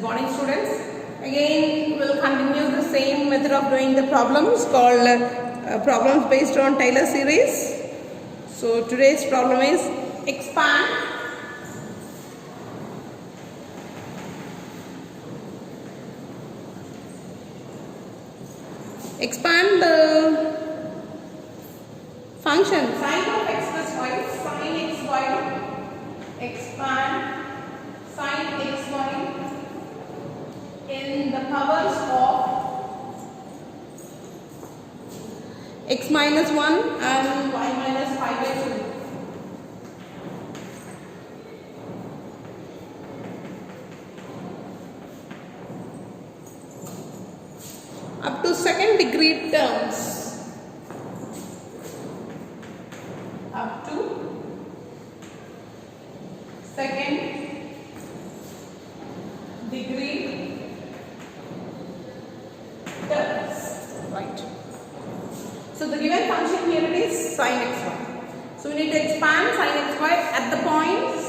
morning students. Again we'll continue the same method of doing the problems called problems based on Taylor series. So today's problem is expand the function sin of x plus y, sin xy, expand sin xy in the powers of x minus 1 and y minus 5/2. Up to second degree terms. Up to second degree terms. Right. So the given function here it is sin xy. So we need to expand sin xy at the points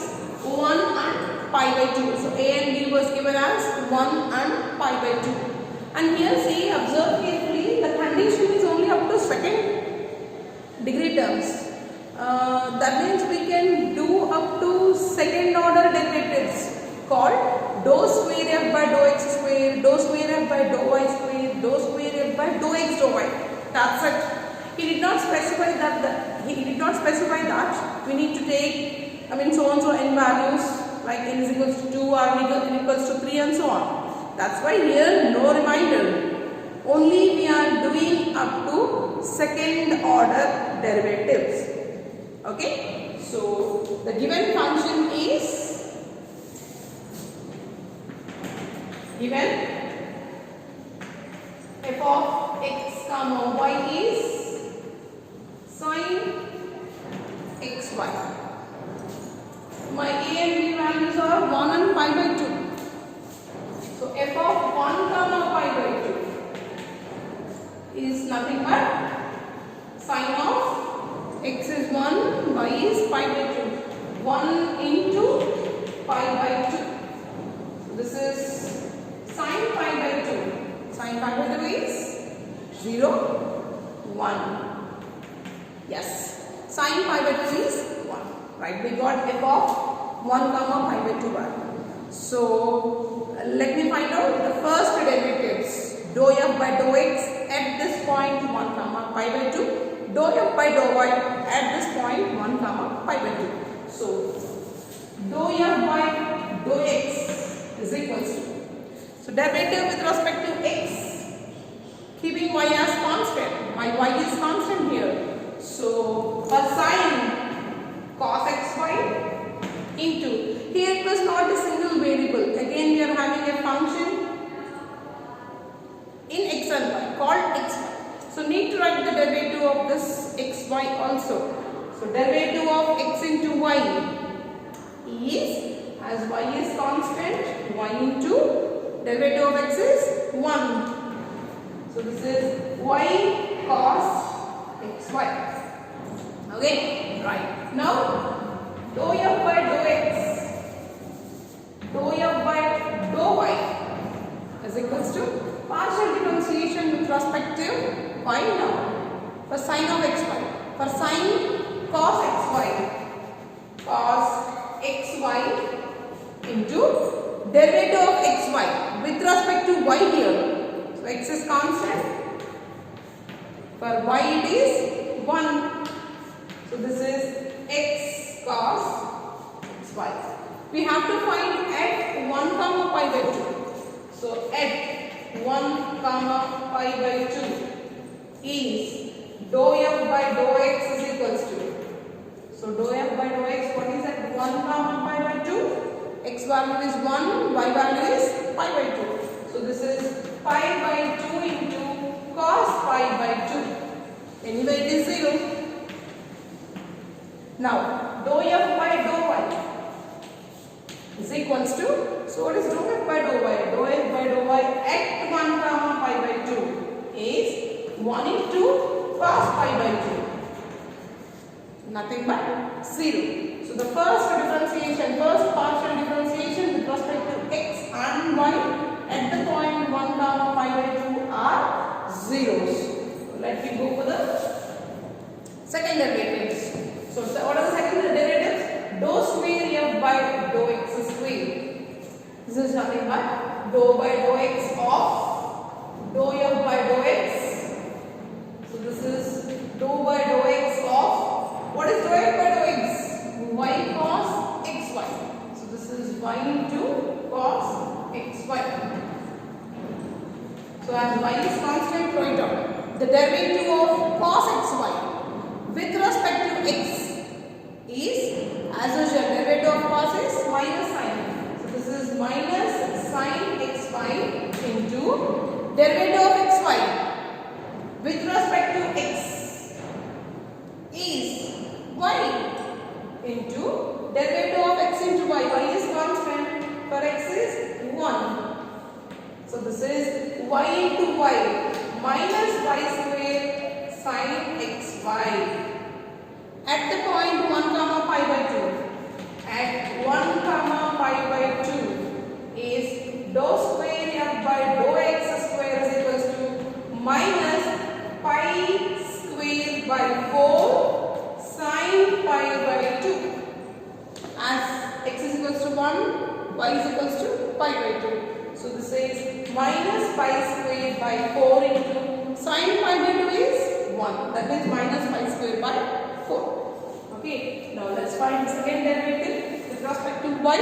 1 and pi/2. So a and b was given as 1 and pi/2. And here see, observe carefully, the condition is only up to second degree terms. That means we can do up to second order derivatives called dou square f by dou x square, dou square f by dou y square, dou square f by dou x dou y. That's it. He did not specify that we need to take, so and so n values like n is equals to 2 or n equals to 3 and so on. That's why here no reminder. Only we are doing up to second order derivatives. Okay. So the given function is given f of x comma y is sin xy. My a and b values are 1 and pi/2. So f of 1 comma pi/2 is nothing but sin of x is 1, y is pi/2. 1 into pi/2. So this is sin pi/2. Sin pi/2 is 0, 1. Yes, sin pi/2 is 1. Right, we got f of 1 comma pi/2 value. So let me find out the first derivatives. Dou f by dou x at this point 1 comma pi/2. Dou f by dou y at this point 1 comma pi/2. So dou f by dou x is equals to, so derivative with respect to x, keeping y as constant. My y is constant here. So for sin cos xy into, here it was not a single variable. Again we are having a function in x and y called xy. So need to write the derivative of this xy also. So derivative of x into y is, as y is constant, y into derivative of x is 1. So this is y cos xy. Okay, right. Now dou f by dou x, dou f by dou y is equals to partial differentiation with respect to y now. For sin of xy, for sin cos xy, cos xy into derivative of xy with respect to y here. So x is constant. For y it is 1. So this is x cos xy. We have to find at 1 comma pi/2. So at 1 comma pi/2 is dou f by dou x is equals to, so dou f by dou x, what is at 1 comma pi/2? X value is 1, y value is pi/2. So this is pi/2 into cos pi/2. Anyway it is 0. Now dou f by dou y is equals to, so what is dou f by dou y? Dou f by dou y at 1 comma pi/2 is 1 into cos pi/2. Nothing but 0. So the first partial differentiation with respect to x and y zeros. Let me go for the second derivatives. So what are the second derivatives? Dou square f by dou x square. This is nothing but dou by dou x of dou f by dou x. So this is dou by dou x of, what is dou f by dou x? Y cos xy. So this is y into cos xy. So as y is constant, write down the derivative of cos xy with respect to x is, as usual, derivative of cos is minus sin. So this is minus sin xy into derivative of xy with respect to x is y into derivative of x into y. Y is constant, for x is 1. So this is y into y minus y square sin xy at the point 1 comma pi by 2. At 1 comma pi by 2 is dou square f by dou x square is equals to minus pi square by 4 sin pi by 2. As x is equals to 1, y is equals to pi by 2. So this is minus pi square by 4 into sin pi by 2 is 1. That means minus pi square by 4. Okay. Now let's find the second derivative with respect to y.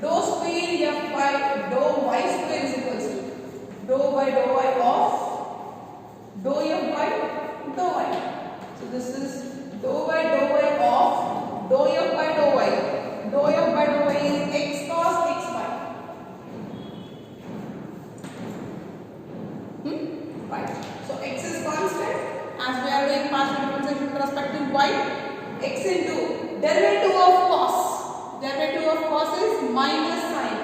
Dou square f by dou y square is equals to dou by dou y of dou f by dou y. So this is dou by dou y of dou f by dou y. Dou f by dou y is x cos xy. Right. So x is constant as we are doing partial differentiation with respect to y. X into derivative of cos. Derivative of cos is minus sin.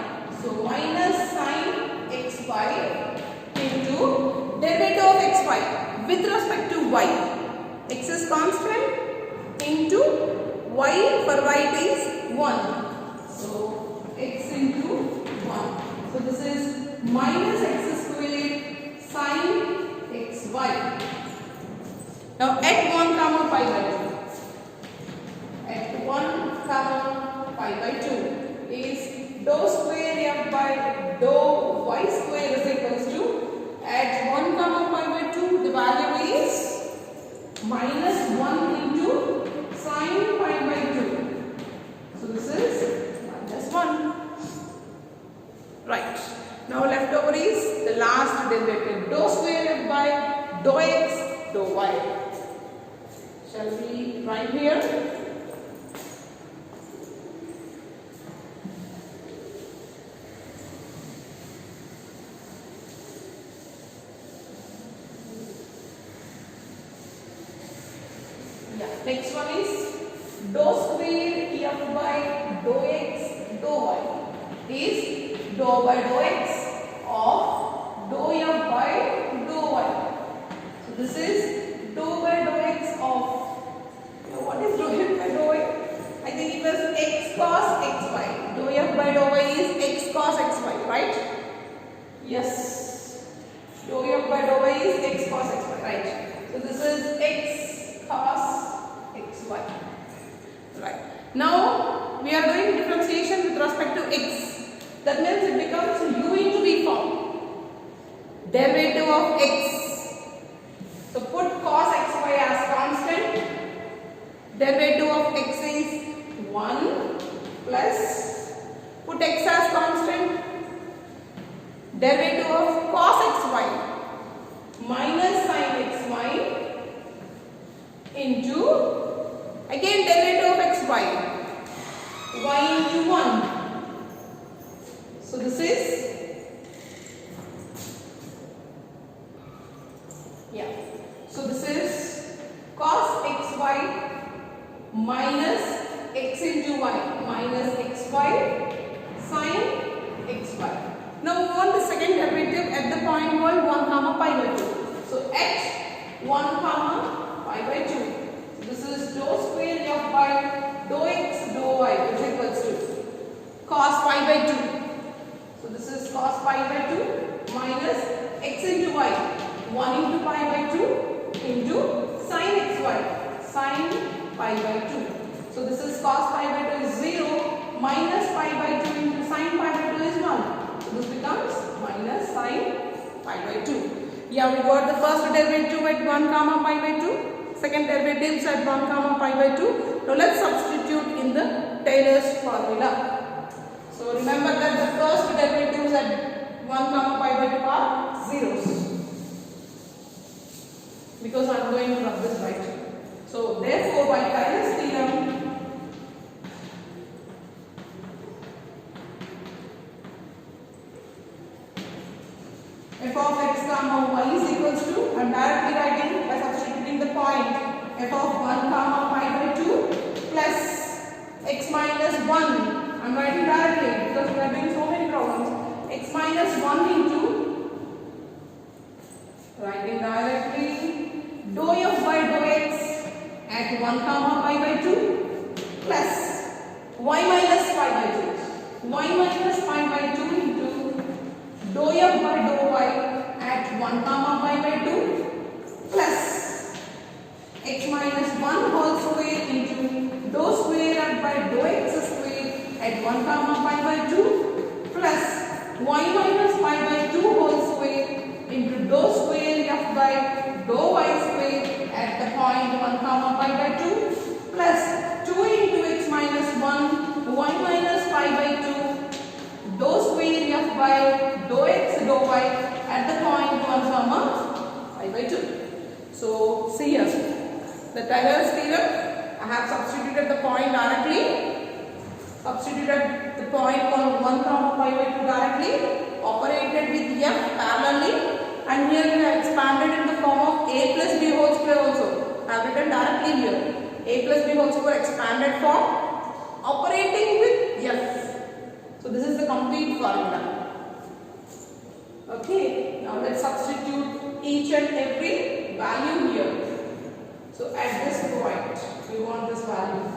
So minus sin xy into derivative of xy with respect to y. X is constant into y, for y it is 1. So x into 1. So this is minus x square sin xy. Now at 1 comma pi by 2. At 1 comma pi by 2 is dou square f by dou y square is equals to, at 1 comma pi by 2 the value is minus 1 into sin pi by 2. So this is minus 1. Right. Now leftover is the last derivative, dou square f by dou x dou y. Shall we write here? Yeah. Next one is dou square f by dou x dou y is dou by dou x of dou f by dou y. So this is dou by dou x of, what is dou f by dou y? I think it was x cos xy. Dou f by dou y is x cos xy, right? Yes. Dou f by dou y is x cos xy, right? So this is x cos xy. Right. Now we are doing differentiation with respect to x. That means it becomes u into v form. Derivative of x. So put cos xy as constant. Derivative of x is 1 plus, put x as constant. Derivative of cos xy minus sin xy into, again derivative of xy, y into 1. So this is, yeah, so this is cos xy minus x into y minus xy sin xy. Now we want the second derivative at the point called 1 comma pi by 2. So at 1 comma pi by 2. So this is dou square f by dou x dou y is equals to cos pi by 2. So this is cos pi by 2 minus x into y 1 into pi by 2 into sin xy, sin pi by 2. So this is cos pi by 2 is 0 minus pi by 2 into sin pi by 2 is 1. So this becomes minus sin pi by 2. Yeah, we got the first derivative at 1 comma pi by 2, second derivatives at 1 comma pi by 2. Now let's substitute in the Taylor's formula. So remember that the first derivatives at 1 comma pi by 2 are zeros, because I am going to rub this right. So therefore by Taylor's theorem, f of x comma y is equals to, I am directly writing by substituting the point, f of 1 comma pi by 2 plus x minus 1. I am writing directly because we are doing so many problems. X minus 1 into, writing directly, dou f by dou x at 1 comma pi by 2 plus y minus pi by 2. Y minus pi by 2 into dou f by dou y at 1 comma pi by 2 plus x minus 1 whole square into dou square f by dou x square at 1 comma pi by 2 plus y minus pi by 2 whole square into dou square f by dou y square at the point 1 comma pi by 2 plus 2 into x minus 1 y minus pi by 2 dou square f by dou x dou y at the point 1 comma pi by 2. So see here, the Taylor's theorem, I have substituted the point directly, substituted the point called 1 comma pi by 2 directly, operated with f parallelly, and here we have expanded in the form of a plus b whole square also. I have written directly here, a plus b whole square expanded form, operating with f. So this is the complete formula. Okay, now let's substitute each and every value here. So at this point, we want this value.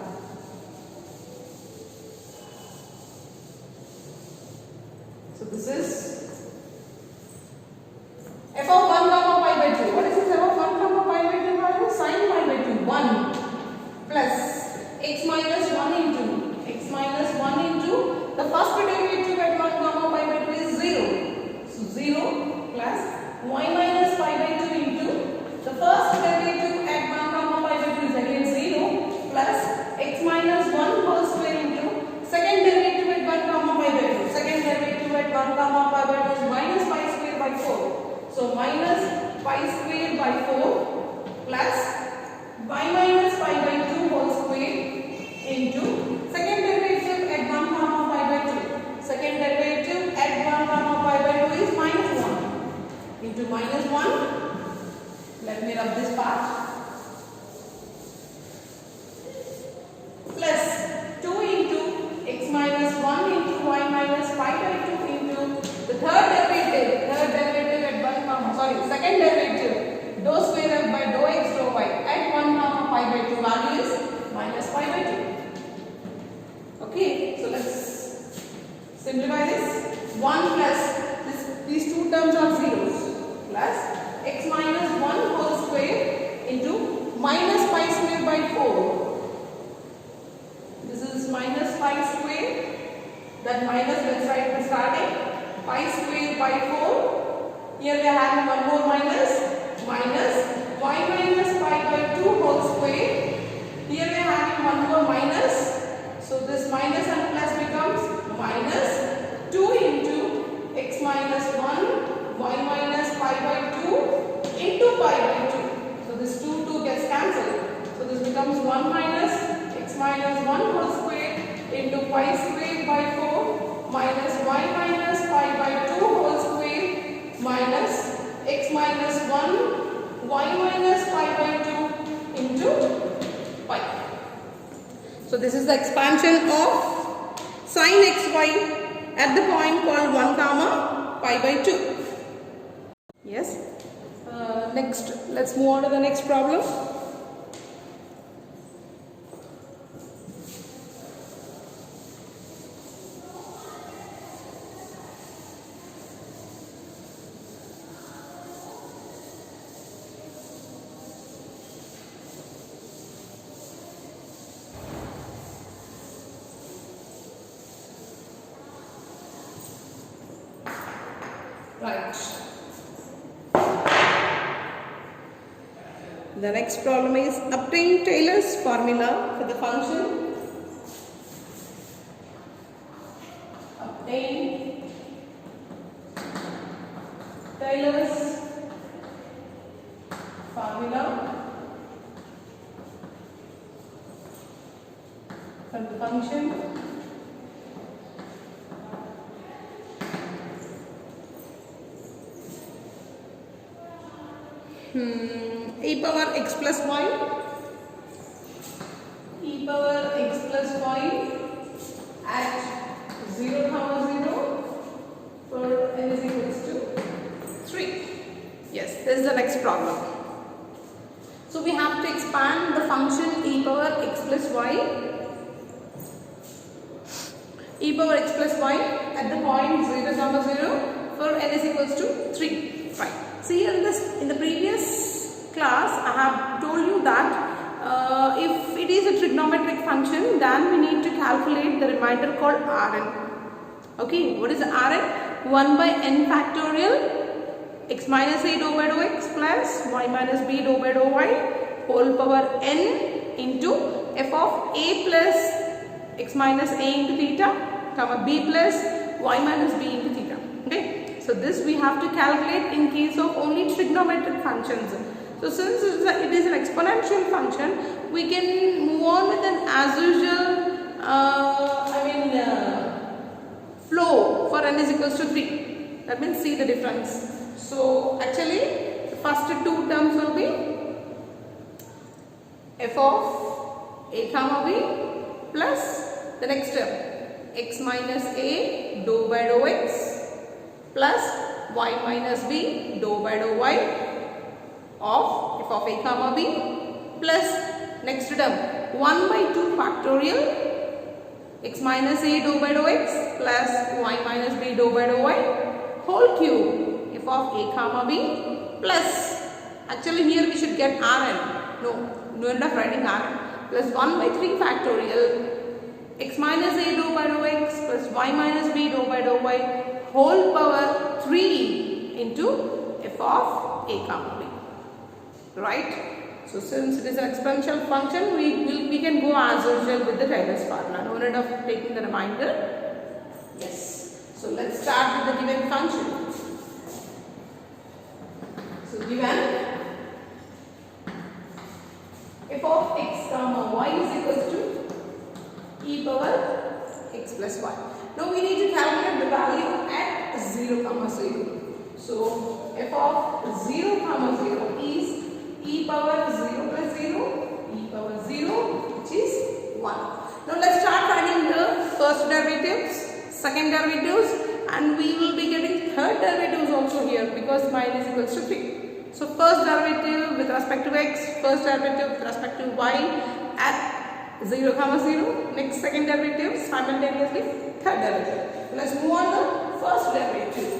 So this is f of 1 comma pi by 2. What is this f of 1 comma pi by 2 value? Sin pi by 2, 1 plus x minus 1 into the first derivative at 1 comma pi by 2 is 0. So 0 plus y minus pi by 2 into the first derivative at 1 comma pi by 2 is again 0 plus x minus 1 whole square into second derivative at 1 comma pi by 2. Second derivative at 1 comma pi by 2 is minus pi square by 4. So minus pi square by 4 plus y minus pi by 2 whole square into second derivative at 1 comma pi by 2. Second derivative at 1 comma pi by 2 is minus 1 into minus 1. Let me rub this part. Plus 2 into x minus 1 into y minus pi by 2 into the second derivative dou square f by dou x dou y at 1 comma pi by 2 value is minus pi by 2. Okay, so let's simplify this. 1 plus these two terms are zeros plus x minus 1 whole square into minus pi square by 4. This is minus pi square, that minus, let's write the starting, pi square by 4. Here we are having one more minus y minus pi by 2 whole square. Here we are having one more minus. So this minus and plus becomes minus 2 into x minus 1 y minus pi by 2 into pi by 2. So this 2 gets cancelled. So this becomes 1 minus x minus 1 whole square into pi square by 4 minus y minus pi by 2 whole square minus x minus 1 y minus pi by 2 into pi. So this is the expansion of sin xy at the point called 1 comma pi by 2. Yes. Next, let's move on to the next problem. Right. The next problem is obtain Taylor's formula for the function. Obtain Taylor's formula for the function e power x plus y, e power x plus y at 0, 0 for n is equals to 3. Yes, this is the next problem. So we have to expand the function e power x plus y, e power x plus y at the point 0, 0 for n is equals to 3. Right. See, in the previous class I have told you that if it is a trigonometric function, then we need to calculate the remainder called Rn. Okay, what is Rn? 1 by n factorial x minus a dou by dou x plus y minus b dou by dou y whole power n into f of a plus x minus a into theta comma b plus y minus b into theta. Okay. So this we have to calculate in case of only trigonometric functions. So since it is an exponential function, we can move on with an as usual flow for n is equals to 3. That means see the difference. So actually the first two terms will be f of a comma b plus the next term x minus a dou by dou x plus y minus b dou by dou y of f of a comma b plus next term 1 by 2 factorial x minus a dou by dou x plus y minus b dou by dou y whole cube f of a comma b plus, actually here we should get Rn, no end of writing Rn, plus 1 by 3 factorial x minus a dou by dou x plus y minus b dou by dou y whole power 3 into f of a comma b. Right? So since it is an exponential function, we can go as usual with the Taylor's formula. No need of taking the remainder. Yes. So let's start with the given function. So given f of x comma y is equals to e power x plus y. Now we need to calculate the value at 0, 0. So f of 0, 0 is e power 0 plus 0, e power 0 which is 1. Now let's start finding the first derivatives, second derivatives, and we will be getting third derivatives also here because y is equals to 3. So first derivative with respect to x, first derivative with respect to y at 0, 0. Next second derivative simultaneously third derivative. Let's move on to the first derivative.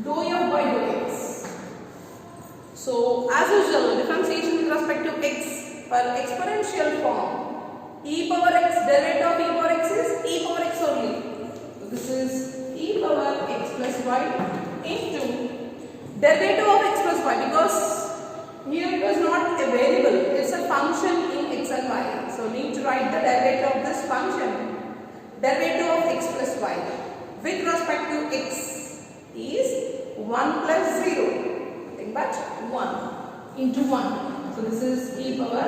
Dou f by dou x. So as usual, differentiation with respect to x for exponential form. E power x, derivative of e power x is e power x only. So this is e power x plus y into derivative of x plus y, because here it was not a variable, it's a function in x and y. So need to write the derivative of this function. Derivative of x plus y with respect to x is 1 plus 0. Nothing but 1 into 1. So this is e power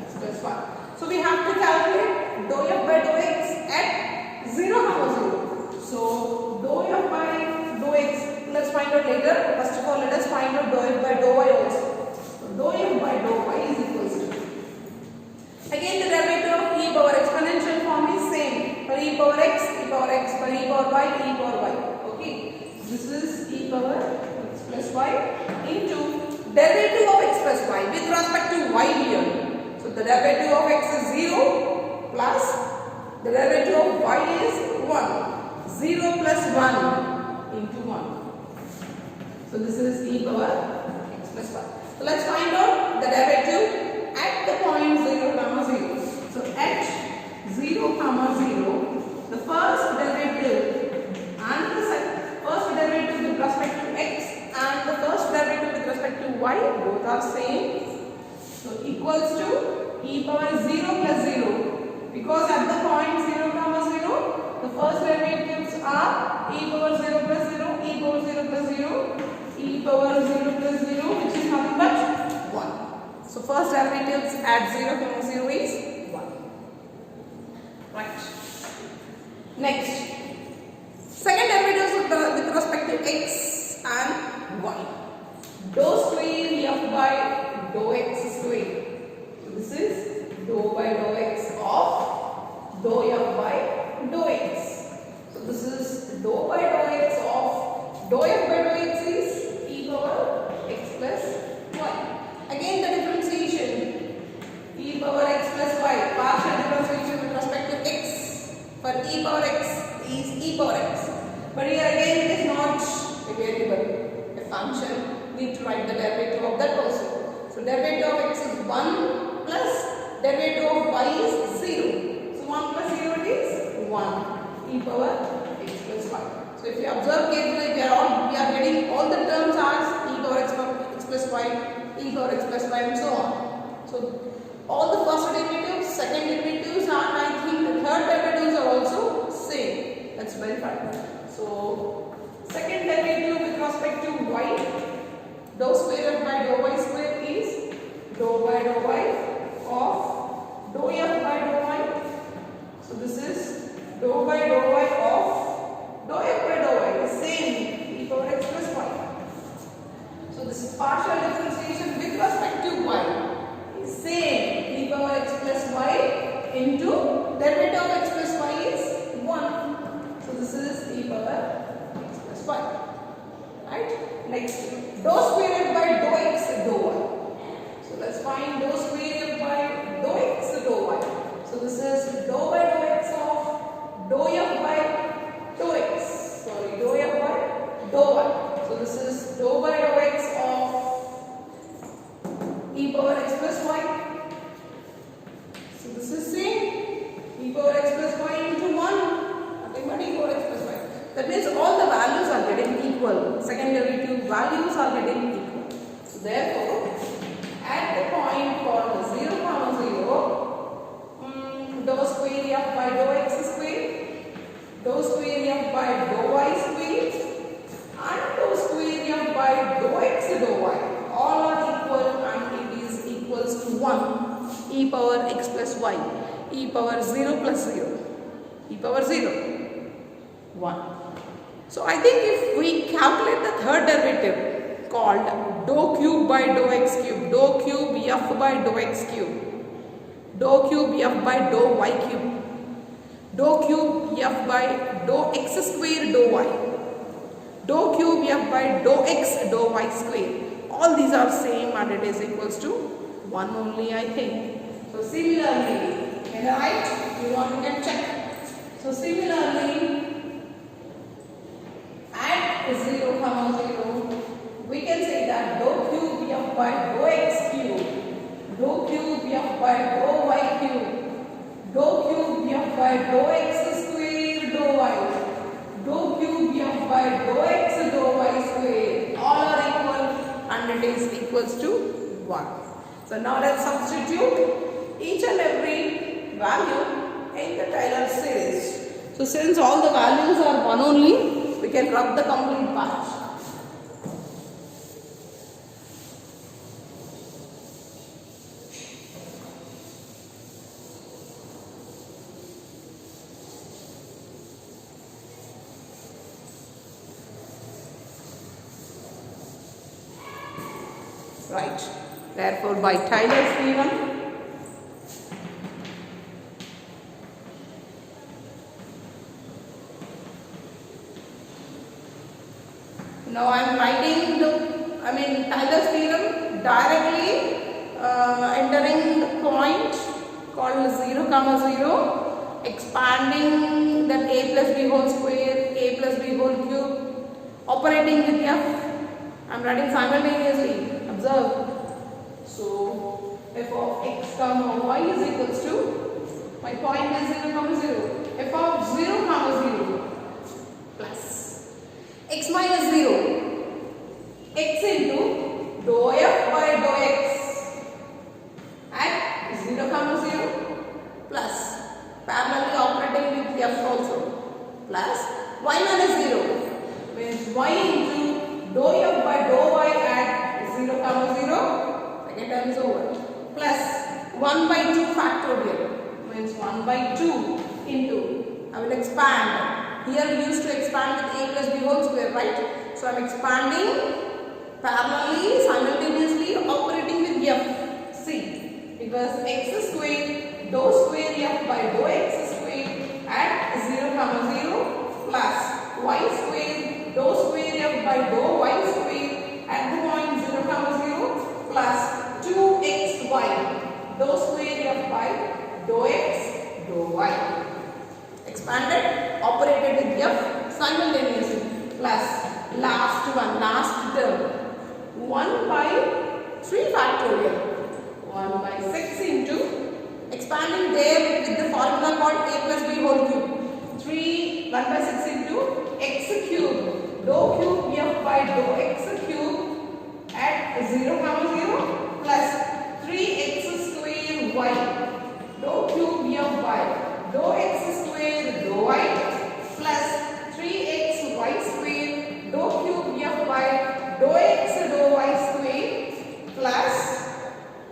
x plus y. So we have to calculate dou f by dou x at 0, 0. So dou f by dou x, let's find out later. First of all, let us find out dou f by dou y also. So dou f by dou y is equals to, again the derivative of e power exponential form is same. For e power x, e power x, for e power y, e power y. Okay. This is e power x plus y into derivative of x plus y with respect to y here. So the derivative of x is 0 plus the derivative of y is 1. 0 plus 1 into 1. So this is e power x plus y. So let's find out the derivative at the point 0, 0. So at 0, 0, the first derivative and the first derivative because at the point 0 comma 0, the first derivatives are e power 0 plus 0, e power 0 plus 0, e power 0 plus 0, which is nothing but 1. So first derivatives at 0 comma 0 is 1. Right. Next, second derivatives with respect to x and y. Dou square f by dou x square. So this is dou by dou x of dou f by dou x. So this is dou by dou x of dou f by dou x is e power x plus y. Again the differentiation, e power x plus y, partial differentiation with respect to x for e power x is e power x. But here again it is not a variable, a function. Need to write the derivative of that also. So derivative of x is 1 plus derivative of y is 0. So 1 plus 0 is 1 e power x plus y. So if you observe carefully, we are getting all the terms as e power x plus y, e power x plus y and so on. So all the first derivatives, second derivatives and I think the third derivatives are also same. Let's verify. So second derivative with respect to y, dou square f by dou y square is dou by dou y of dou f by dou y. So this is dou by dou y of dou f by dou y is same, e power x plus y. So this is partial differentiation with respect to y is same, e power x plus y into derivative of x plus y is 1. So this is e power x plus y. Right? Next, dou square f by dou x dou y. So let's find dou square f by dou x dou y. So this is dou by dou x of dou f by dou x. Sorry, dou f by dou y. So this is dou by dou x of e power x plus y. So this is same, e power x plus y into 1. Nothing but e power x plus y. That means all the values are getting equal. Second derivative values are getting equal. So therefore, at the point called 0 comma 0, dou square f by dou x square, dou square f by dou y square, and dou square f by dou x dou y, all are equal and it is equals to 1, e power x plus y, e power 0 plus 0, e power 0, 1. So I think if we calculate the third derivative called dou cube by dou x cube, dou cube f by dou x cube, dou cube f by dou y cube, dou cube f by dou x square dou y, dou cube f by dou x dou y square. All these are same and it is equals to 1 only, I think. So similarly, in the right, you want to get check. So similarly, at 0 comma 0, we can say that dou cube f by dou x cube, dou cube f by dou y cube, dou cube f by dou x square dou y, dou cube f by dou x dou y square, all are equal and it is equals to 1. So now let's substitute each and every value in the Taylor series. So since all the values are 1 only, we can rub the complete part. Right. Therefore, by Taylor's theorem, now I am writing Taylor's theorem directly entering the point called 0 comma 0, expanding that a plus b whole square, a plus b whole cube, operating with f. I am writing simultaneously. Observe. So f of x comma y is equals to, my point is 0 comma 0, f of 0 comma 0 plus x minus 0, x into dou f by dou x at 0 comma 0 plus sign is 0. Means y into dou f by dou y at 0 comma 0. Second term is over. Plus 1 by 2 factorial. Means 1 by 2 into, I will expand. Here we used to expand with a plus b whole square, right? So I am expanding parallelly, simultaneously operating with f. See, it was x square dou square f by dou x square at 0 comma 0 plus y square dou square f by dou y square at the point 0 comma 0 plus 2xy dou square f by dou x dou y. Expanded, operated with f simultaneously plus last term 1 by 3 factorial, 1 by 6 into, expanding there with the formula called a plus b whole cube, 1 by 6 into x cube dou cube f by dou x cube at 0 comma 0 plus 3x square y dou cube f by dou x square dou y plus 3xy square dou cube f by dou x dou y square plus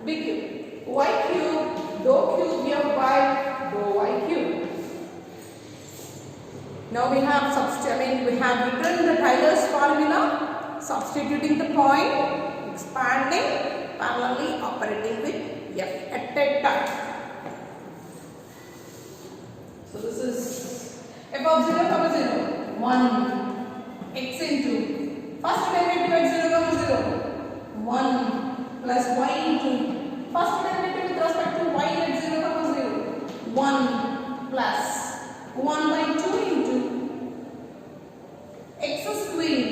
big cube y cube dou cube f by dou y cube. Now we have written the Taylor's formula, substituting the point, expanding, parallelly operating with f at that time. So this is f of 0 comma 0, 1 x into first derivative at 0 comma 0, 1 plus y into first derivative with respect to y at 0 comma 0, 1 plus 1 by 2 into x square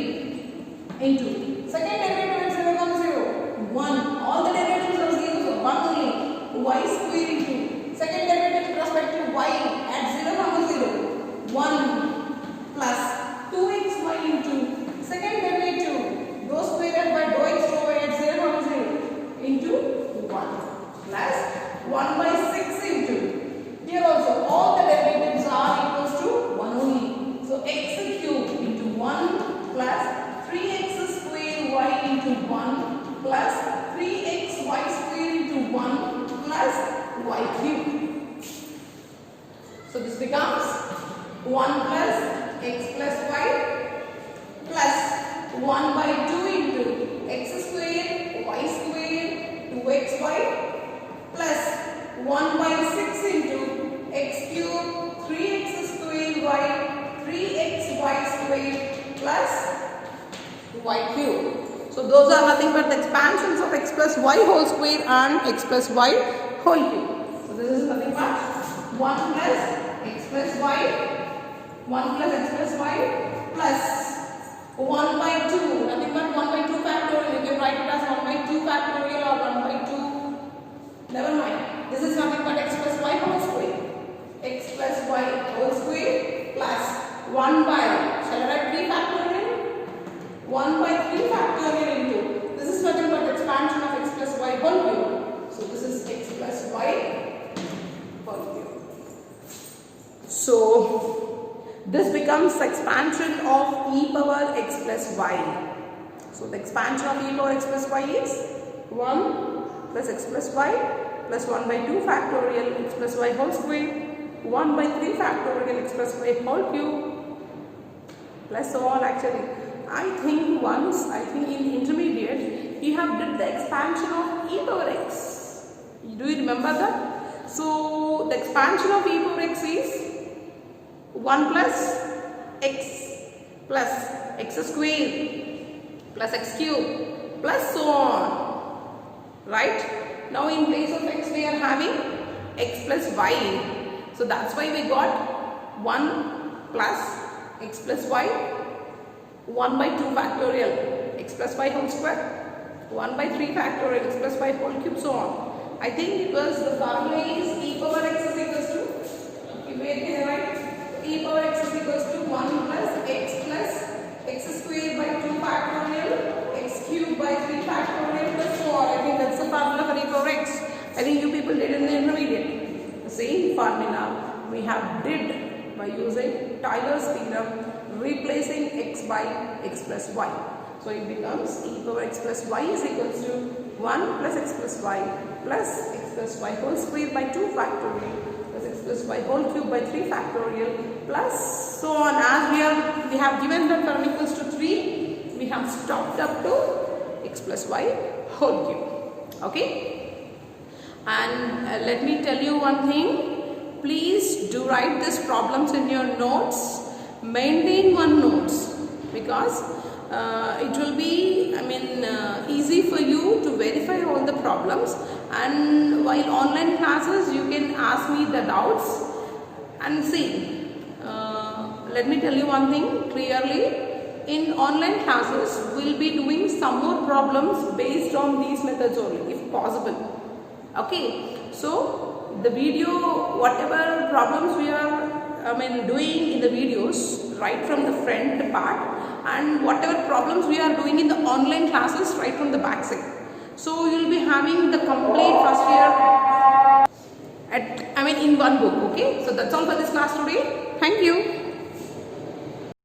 into second derivative at 0 comma 0, 1, all the derivatives are 0, so 1 only, y square into second derivative with respect to y at 0 comma 0, 1 plus 2xy into second derivative dou square f by dou x dou y at 0 comma 0 into 1 plus 1 by 6 into, here also all the derivatives are equals to 1 only, so x cube into 1 plus 3x square y into 1 plus 3xy square into 1 plus y cube. So this becomes 1 plus x plus y plus 1 by 2 into x square y square 2xy plus 1 by 6 into x cube 3x square y 3xy square plus y cube. So those are nothing but the expansions of x plus y whole square and x plus y whole cube. So this is nothing but 1 plus x plus y, 1 plus x plus y plus 1 by 2, nothing but 1 by 2 factorial. You can write it as 1 by 2 factorial or 1 by 2, never mind. This is nothing but x plus y whole square. X plus y whole square plus 1 by, shall I write 3 factorial? 1 by 3 factorial into, this is nothing but expansion of x plus y whole cube. So this is x plus y whole cube. So this becomes expansion of e power x plus y. So the expansion of e power x plus y is 1 plus x plus y plus 1 by 2 factorial x plus y whole square, 1 by 3 factorial x plus y whole cube plus so on. Actually, I think in intermediate we have did the expansion of e power x. Do you remember that? So the expansion of e power x is 1 plus x square plus x cube plus so on, right? Now in place of x we are having x plus y, so that's why we got 1 plus x plus y, 1 by 2 factorial x plus y whole square, 1 by 3 factorial x plus y whole cube, so on. I think it was the formula is e power x is equals to, okay, where can I write? E power x is equals to 1 plus x square by 2 factorial x cube by 3 factorial plus so on. I think that's the formula for e power x. I think you people did in the intermediate. The same formula we have did by using Taylor's theorem replacing x by x plus y. So it becomes e power x plus y is equals to 1 plus x plus y whole square by 2 factorial plus x plus y whole cube by 3 factorial plus so on. As we have given that term equals to 3, we have stopped up to x plus y whole cube. Okay, and let me tell you one thing. Please do write these problems in your notes. Maintain one notes, because it will be easy for you to verify all the problems, and while online classes you can ask me the doubts and see. Let me tell you one thing clearly. In online classes we'll be doing some more problems based on these methods only if possible. Okay, so the video, whatever problems we are doing in the videos right from the front part, and whatever problems we are doing in the online classes right from the back side. So you will be having the complete first year in one book. Okay, so that's all for this class today. Thank you.